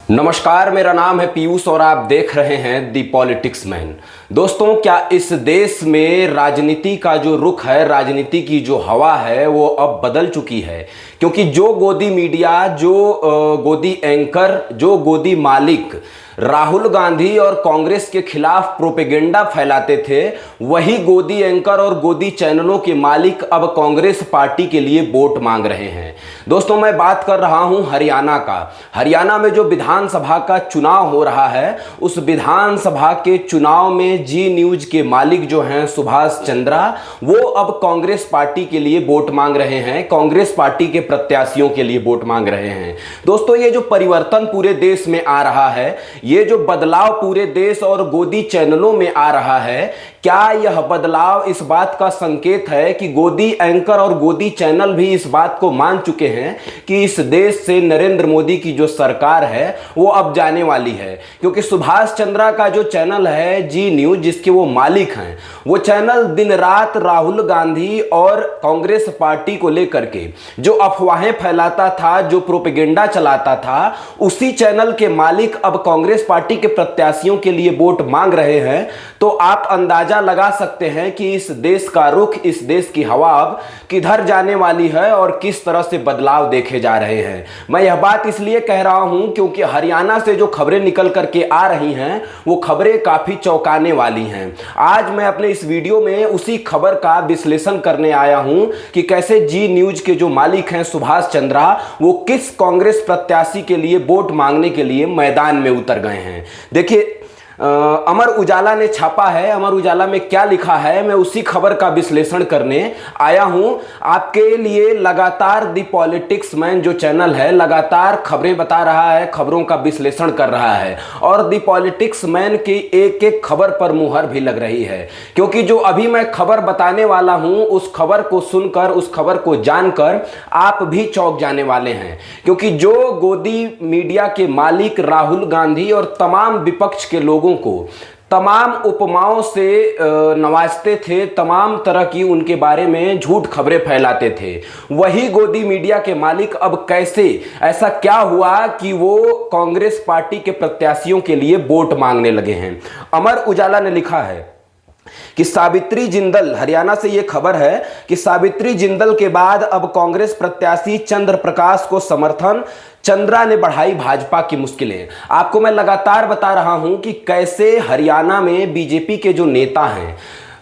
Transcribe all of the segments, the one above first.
नमस्कार, मेरा नाम है पीयूष और आप देख रहे हैं दी पॉलिटिक्स मैन। दोस्तों, क्या इस देश में राजनीति का जो रुख है, राजनीति की जो हवा है वो अब बदल चुकी है। क्योंकि जो गोदी मीडिया, जो गोदी एंकर, जो गोदी मालिक राहुल गांधी और कांग्रेस के खिलाफ प्रोपेगेंडा फैलाते थे, वही गोदी एंकर और गोदी चैनलों के मालिक अब कांग्रेस पार्टी के लिए वोट मांग रहे हैं। दोस्तों, मैं बात कर रहा हूं हरियाणा का। हरियाणा में जो विधानसभा का चुनाव हो रहा है, उस विधानसभा के चुनाव में जी न्यूज के मालिक जो हैं सुभाष चंद्रा, वो अब कांग्रेस पार्टी के लिए वोट मांग रहे हैं, कांग्रेस पार्टी के प्रत्याशियों के लिए वोट मांग रहे हैं। दोस्तों, ये जो परिवर्तन पूरे देश में आ रहा है, ये जो बदलाव पूरे देश और गोदी चैनलों में आ रहा है, क्या यह बदलाव इस बात का संकेत है कि गोदी एंकर और गोदी चैनल भी इस बात को मान चुके हैं कि इस देश से नरेंद्र मोदी की जो सरकार है वो अब जाने वाली है? क्योंकि सुभाष चंद्रा का जो चैनल है जी न्यूज, जिसके वो मालिक हैं, वो चैनल दिन रात राहुल गांधी और कांग्रेस पार्टी को लेकर के जो अफवाहें फैलाता था, जो प्रोपेगेंडा चलाता था, उसी चैनल के मालिक अब कांग्रेस पार्टी के प्रत्याशियों के लिए वोट मांग रहे हैं। तो आप अंदाजा लगा सकते हैं कि इस देश का रुख, इस देश की हवा अब किधर जाने वाली है और किस तरह से बदलाव देखे जा रहे हैं। मैं यह बात इसलिए कह रहा हूं क्योंकि हरियाणा से जो खबरें निकल करके आ रही हैं वो खबरें काफी चौंकाने वाली हैं। आज मैं अपने इस वीडियो में उसी खबर का विश्लेषण करने आया हूं कि कैसे जी न्यूज के जो मालिक हैं सुभाष चंद्रा, वो किस कांग्रेस प्रत्याशी के लिए वोट मांगने के लिए मैदान में उतर गए हैं। देखिए, अमर उजाला ने छापा है। अमर उजाला में क्या लिखा है, मैं उसी खबर का विश्लेषण करने आया हूं आपके लिए। लगातार दी पॉलिटिक्स मैन जो चैनल है, लगातार खबरें बता रहा है, खबरों का विश्लेषण कर रहा है और दी पॉलिटिक्स मैन की एक एक खबर पर मुहर भी लग रही है। क्योंकि जो अभी मैं खबर बताने वाला हूं, उस खबर को सुनकर, उस खबर को जानकर आप भी चौंक जाने वाले हैं। क्योंकि जो गोदी मीडिया के मालिक राहुल गांधी और तमाम विपक्ष के लोगों को तमाम उपमाओं से नवाजते थे, तमाम तरह की उनके बारे में झूठ खबरें फैलाते थे, वही गोदी मीडिया के मालिक अब कैसे, ऐसा क्या हुआ कि वो कांग्रेस पार्टी के प्रत्याशियों के लिए वोट मांगने लगे हैं? अमर उजाला ने लिखा है कि सावित्री जिंदल, हरियाणा से यह खबर है कि सावित्री जिंदल के बाद अब कांग्रेस प्रत्याशी चंद्र प्रकाश को समर्थन, चंद्रा ने बढ़ाई भाजपा की मुश्किलें। आपको मैं लगातार बता रहा हूं कि कैसे हरियाणा में बीजेपी के जो नेता हैं,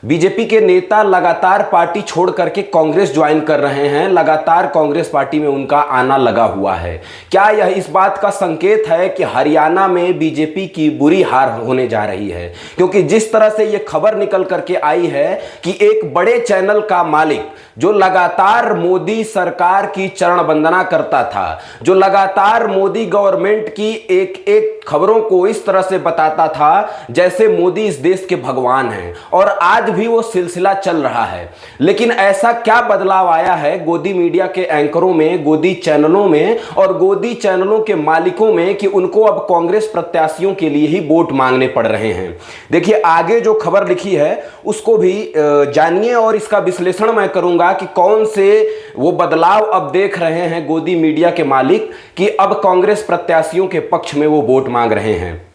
बीजेपी के नेता लगातार पार्टी छोड़ करके कांग्रेस ज्वाइन कर रहे हैं, लगातार कांग्रेस पार्टी में उनका आना लगा हुआ है। क्या यह इस बात का संकेत है कि हरियाणा में बीजेपी की बुरी हार होने जा रही है? क्योंकि जिस तरह से यह खबर निकल करके आई है कि एक बड़े चैनल का मालिक जो लगातार मोदी सरकार की चरण वंदना करता था, जो लगातार मोदी गवर्नमेंट की एक एक खबरों को इस तरह से बताता था जैसे मोदी इस देश के भगवान हैं, और आज भी वो सिलसिला चल रहा है। लेकिन ऐसा क्या बदलाव आया है गोदी मीडिया के एंकरों में, गोदी चैनलों में और गोदी चैनलों के मालिकों में कि उनको अब कांग्रेस प्रत्याशियों के लिए ही वोट मांगने पड़ रहे हैं? देखिए, आगे जो खबर लिखी है उसको भी जानिए और इसका विश्लेषण मैं करूंगा कि कौन से वो बदलाव अब देख रहे हैं गोदी मीडिया के मालिक कि अब कांग्रेस प्रत्याशियों के पक्ष में वो वोट मांग रहे हैं।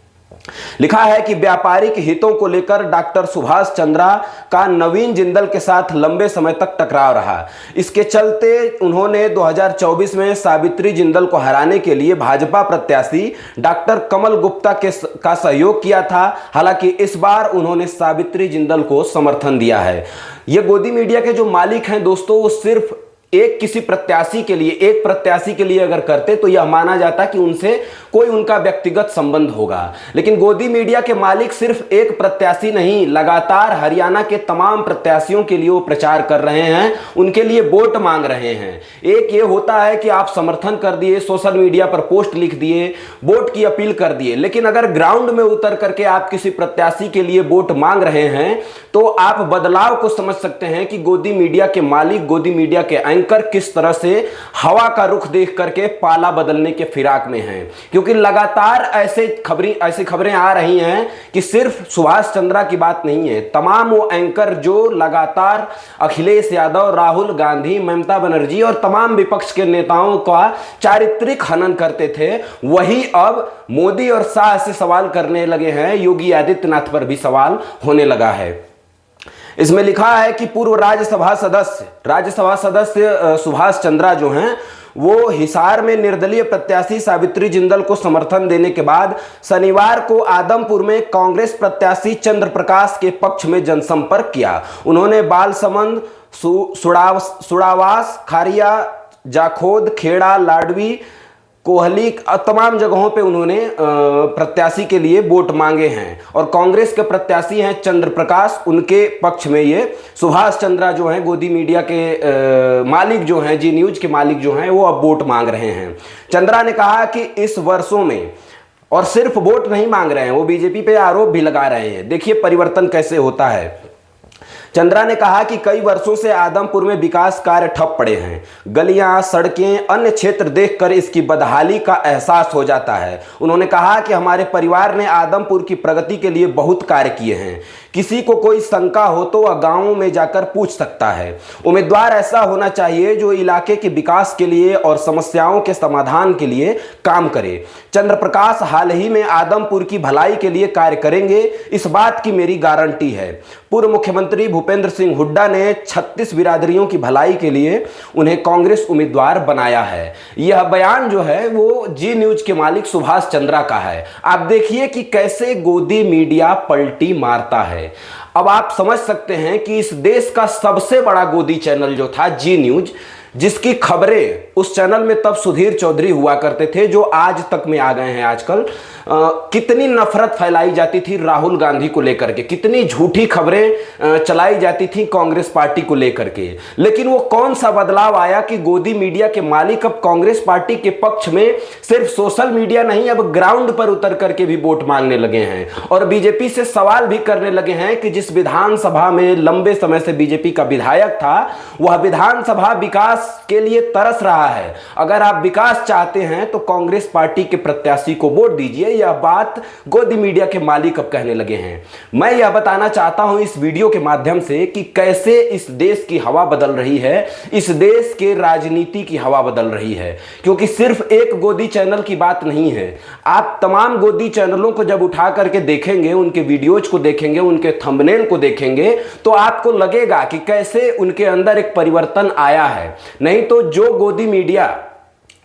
लिखा है कि व्यापारिक हितों को लेकर डॉक्टर सुभाष चंद्रा का नवीन जिंदल के साथ लंबे समय तक टकराव रहा। इसके चलते उन्होंने 2024 में सावित्री जिंदल को हराने के लिए भाजपा प्रत्याशी डॉक्टर कमल गुप्ता का सहयोग किया था। हालांकि इस बार उन्होंने सावित्री जिंदल को समर्थन दिया है। ये गोदी मीडिया के जो मालिक हैं दोस्तों, वो सिर्फ एक किसी प्रत्याशी के लिए, एक प्रत्याशी के लिए अगर करते तो यह माना जाता कि उनसे कोई उनका व्यक्तिगत संबंध होगा। लेकिन गोदी मीडिया के मालिक सिर्फ एक प्रत्याशी नहीं, लगातार हरियाणा के तमाम प्रत्याशियों के लिए वो प्रचार कर रहे हैं, उनके लिए वोट मांग रहे हैं। एक ये होता है कि आप समर्थन कर दिए, सोशल मीडिया पर पोस्ट लिख दिए, वोट की अपील कर दिए, लेकिन अगर ग्राउंड में उतर करके आप किसी प्रत्याशी के लिए वोट मांग रहे हैं तो आप बदलाव को समझ सकते हैं कि गोदी मीडिया के मालिक, गोदी मीडिया के एंकर किस तरह से हवा का रुख देख करके पाला बदलने के फिराक में हैं। क्योंकि लगातार ऐसी खबरें आ रही हैं कि सिर्फ सुभाष चंद्रा की बात नहीं है, तमाम वो एंकर जो लगातार अखिलेश यादव, राहुल गांधी, ममता बनर्जी और तमाम विपक्ष के नेताओं का चारित्रिक हनन करते थे, वही अब मोदी और शाह से सवाल करने लगे हैं। योगी आदित्यनाथ पर भी सवाल होने लगा है। इसमें लिखा है कि पूर्व राज्यसभा सदस्य सुभाष चंद्रा जो हैं वो हिसार में निर्दलीय प्रत्याशी सावित्री जिंदल को समर्थन देने के बाद शनिवार को आदमपुर में कांग्रेस प्रत्याशी चंद्र प्रकाश के पक्ष में जनसंपर्क किया। उन्होंने बालसमंद, सुड़ावास, खारिया, जाखोद, खेड़ा, लाडवी, कोहली तमाम जगहों पे उन्होंने प्रत्याशी के लिए वोट मांगे हैं और कांग्रेस के प्रत्याशी हैं चंद्र प्रकाश, उनके पक्ष में ये सुभाष चंद्रा जो हैं गोदी मीडिया के मालिक जो हैं, जी न्यूज के मालिक जो हैं, वो अब वोट मांग रहे हैं। चंद्रा ने कहा कि इस वर्षों में, और सिर्फ वोट नहीं मांग रहे हैं, वो बीजेपी पे आरोप भी लगा रहे हैं। देखिए परिवर्तन कैसे होता है। चंद्रा ने कहा कि कई वर्षों से आदमपुर में विकास कार्य ठप पड़े हैं। गलियां, सड़कें, अन्य क्षेत्र देखकर इसकी बदहाली का एहसास हो जाता है। उन्होंने कहा कि हमारे परिवार ने आदमपुर की प्रगति के लिए बहुत कार्य किए हैं। किसी को कोई शंका हो तो वह गांवों में जाकर पूछ सकता है। उम्मीदवार ऐसा होना चाहिए जो इलाके के विकास के लिए और समस्याओं के समाधान के लिए काम करे। चंद्र प्रकाश हाल ही में आदमपुर की भलाई के लिए कार्य करेंगे, इस बात की मेरी गारंटी है। पूर्व मुख्यमंत्री भूपेंद्र सिंह हुड्डा ने 36 बिरादरियों की भलाई के लिए उन्हें कांग्रेस उम्मीदवार बनाया है। यह बयान जो है वो जी न्यूज के मालिक सुभाष चंद्रा का है। आप देखिए कि कैसे गोदी मीडिया पलटी मारता है। अब आप समझ सकते हैं कि इस देश का सबसे बड़ा गोदी चैनल जो था जी न्यूज, जिसकी खबरें उस चैनल में तब सुधीर चौधरी हुआ करते थे, जो आज तक में आ गए हैं आजकल, कितनी नफरत फैलाई जाती थी राहुल गांधी को लेकर के, कितनी झूठी खबरें चलाई जाती थी कांग्रेस पार्टी को लेकर के। लेकिन वो कौन सा बदलाव आया कि गोदी मीडिया के मालिक अब कांग्रेस पार्टी के पक्ष में सिर्फ सोशल मीडिया नहीं, अब ग्राउंड पर उतर करके भी वोट मांगने लगे हैं और बीजेपी से सवाल भी करने लगे हैं कि जिस विधानसभा में लंबे समय से बीजेपी का विधायक था, वह विधानसभा विकास के लिए तरस रहा है। अगर आप विकास चाहते हैं तो कांग्रेस पार्टी के प्रत्याशी को वोट दीजिए। यह बात गोदी मीडिया के मालिक अब कहने लगे हैं। मैं यह बताना चाहता हूं इस वीडियो के माध्यम से कि कैसे इस देश की हवा बदल रही है, इस देश के राजनीति की हवा बदल रही है। क्योंकि सिर्फ एक गोदी चैनल की बात नहीं है। आप तमाम गोदी चैनलों को जब उठा करके देखेंगे, उनके वीडियोज को देखेंगे, उनके थंबनेल को देखेंगे, तो आपको लगेगा कि कैसे उनके अंदर एक परिवर्तन आया है। नहीं तो जो गोदी मीडिया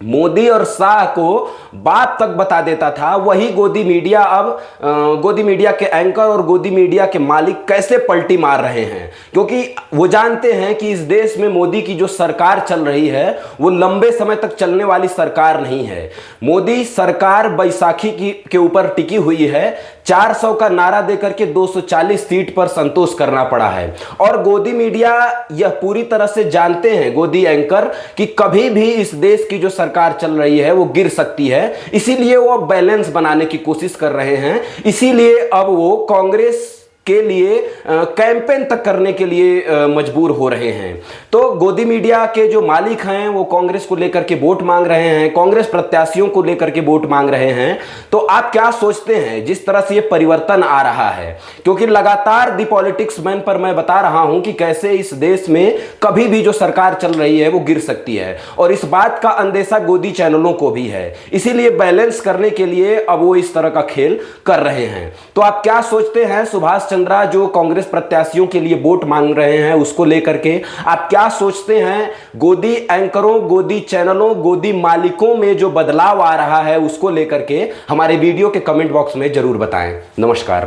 मोदी और शाह को बात तक बता देता था, वही गोदी मीडिया अब गोदी मीडिया के एंकर और गोदी मीडिया के मालिक कैसे पलटी मार रहे हैं। क्योंकि वो जानते हैं कि इस देश में मोदी की जो सरकार चल रही है वो लंबे समय तक चलने वाली सरकार नहीं है। मोदी सरकार बैसाखी के ऊपर टिकी हुई है। 400 का नारा देकर के 240 सीट पर संतोष करना पड़ा है। और गोदी मीडिया यह पूरी तरह से जानते हैं, गोदी एंकर, कि कभी भी इस देश की जो सरकार चल रही है वो गिर सकती है। इसीलिए वो अब बैलेंस बनाने की कोशिश कर रहे हैं। इसीलिए अब वो कांग्रेस के लिए कैंपेन तक करने के लिए मजबूर हो रहे हैं। तो गोदी मीडिया के जो मालिक हैं वो कांग्रेस को लेकर के वोट मांग रहे हैं, कांग्रेस प्रत्याशियों को लेकर के वोट मांग रहे हैं। तो आप क्या सोचते हैं जिस तरह से ये परिवर्तन आ रहा है? क्योंकि लगातार दी पॉलिटिक्स मैन पर मैं बता रहा हूं कि कैसे इस देश में कभी भी जो सरकार चल रही है वो गिर सकती है, और इस बात का अंदेशा गोदी चैनलों को भी है। इसीलिए बैलेंस करने के लिए अब वो इस तरह का खेल कर रहे हैं। तो आप क्या सोचते हैं सुभाष चंद्रा जो कांग्रेस प्रत्याशियों के लिए वोट मांग रहे हैं उसको लेकर के? आप क्या सोचते हैं गोदी एंकरों, गोदी चैनलों, गोदी मालिकों में जो बदलाव आ रहा है उसको लेकर के? हमारे वीडियो के कमेंट बॉक्स में जरूर बताएं। नमस्कार।